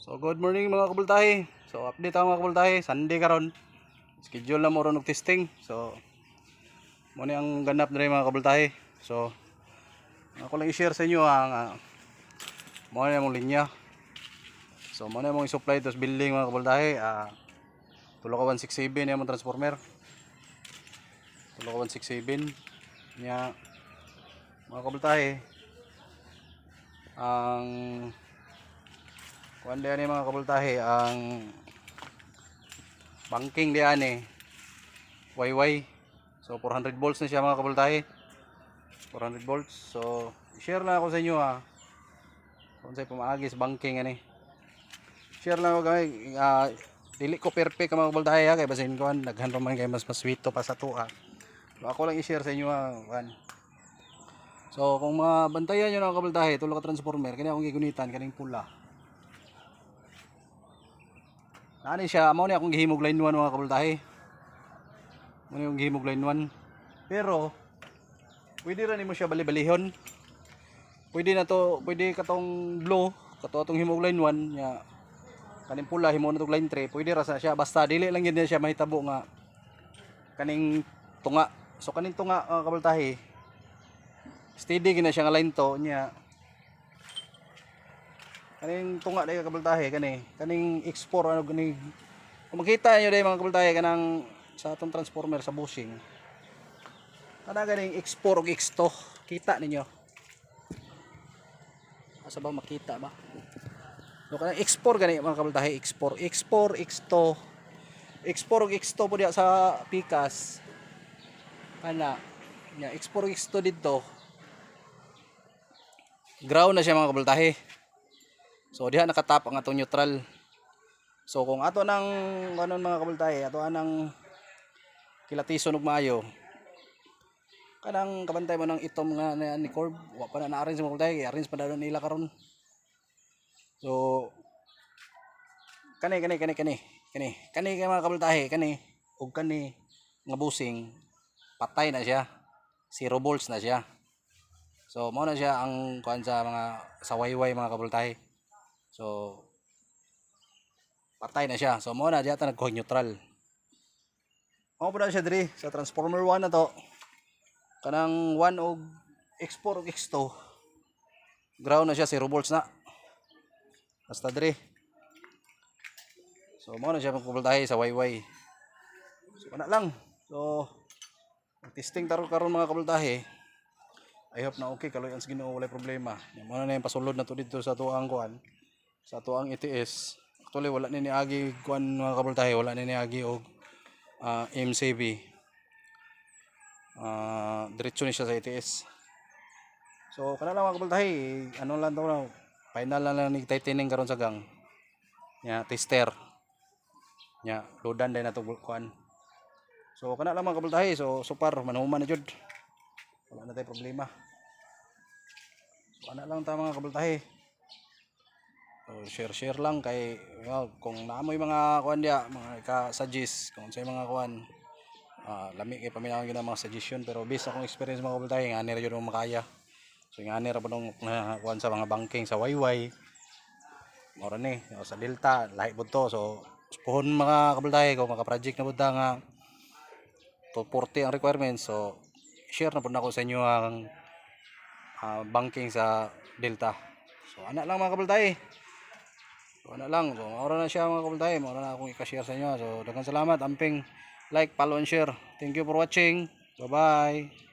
So good morning mga kabultahe. So update ako mga kabultahe, Sunday karon. Schedule na mo ron og testing. So mo ni ang ganap diri mga kabultahe. So ako lang i-share sa inyo ang mo ni among linya. So mo ni among i-supply tos building mga kabultahe. Tulo ka 167 ni among transformer. Tulo ka 167 nya mga kabultahe. Ang kuan diyan ni mga kabultahe, ang banking diyan ni YY. So 400 volts na siya mga kabultahe. 400 volts. So share na ako sa inyo kung sa'yo pumaagi sa banking ani. Share lang ako kay dili ko perfect mga kabultahe kay basin ko daghan pa man kay mas maswito pa sa tuwa. So ako lang i-share sa inyo kan. So kung mga bantayan nyo mga kabultahe, tulo ka transformer kani akong gigunitan kaning pula. Nani siya, amo ni akong gihimog line 1 mga kabultahe. Mo ni akong gihimog line 1. Pero pwede ra nimo siya bali-balihon. Pwede na to, pwede katong blue, kato atong himog line 1 nya kaning pula himo na tong line 3, pwede ra sa siya basta dili lang gid siya mahitabo nga kaning tunga. So kaning tunga mga kabultahe, steady gina siya nga line to nya kaning tunga dai kabultahe kaning X4 ano gani kung makita niyo dai mga kabultahe kanang sa atong transformer sa bushing kana ganing X4 ug X2 kita ninyo asa ba makita ba so kanang X4 gani mga kabultahe X4 X2 ug X2 po diya sa pikas kana nya X4 ug X2 dito ground na siya mga kabultahe. So diha nakatap ang atong neutral. So kung ato nang kanon mga kabultahe, ato anang kilatison og maayo. Kanang kabantay mo nang itom nga ni curve, wa pa na arrange mga kabultahe, arrange pa daw nila karon. So kani kay mga kabultahe, kani ug kani nga busing patay na siya. 0 volts na siya. So mao na siya ang kuan sa mga sa wayway mga kabultahe. So patay na siya. So mo na diya ta nagkuha neutral. Mao po na siya diri sa transformer 1 na to. Kanang 1 og X4 og X2. Ground na siya 0 volts na. Basta diri. So mo na siya pagpultahe sa YY. So ana lang. So testing karon mga kabultahe. I hope na okay kaloy ang Ginoo walay problema. Mo na yung pasulod na to dito sa tuang kuan. Sa tuang ETS. Actually wala ni agi kuan mga kabultahe, wala ni agi og MCB. Diretso ni siya sa ETS. So kana lang mga kabultahe, ano lang to na final lang ni tightening karon sa gang. Nya tester. Nya loadan din na to kuan. So kana lang mga kabultahe, so far manuman na jud. Wala na tay problema. So ana lang ta mga kabultahe. So share lang kay kung naamoy mga kuan dia, mga ka-suggest kung sa mga kuan lami kay paminaw gyud ang mga suggestion pero based akong experience mga kabultahe nga ani ra jud makaya. So nga ani ra padong kuan sa mga banking sa YY. Mora ni sa Delta lahi pud to. So puhon mga kabultahe kung maka-project na pud ta nga 240 ang requirements. So share na pud nako sa inyo ang banking sa Delta. So ana lang mga kabultahe. So ana lang, so maura na siya mga kabultahe, maura na akong i-share sa inyo. So daghang salamat, amping like, follow and share. Thank you for watching. Bye bye.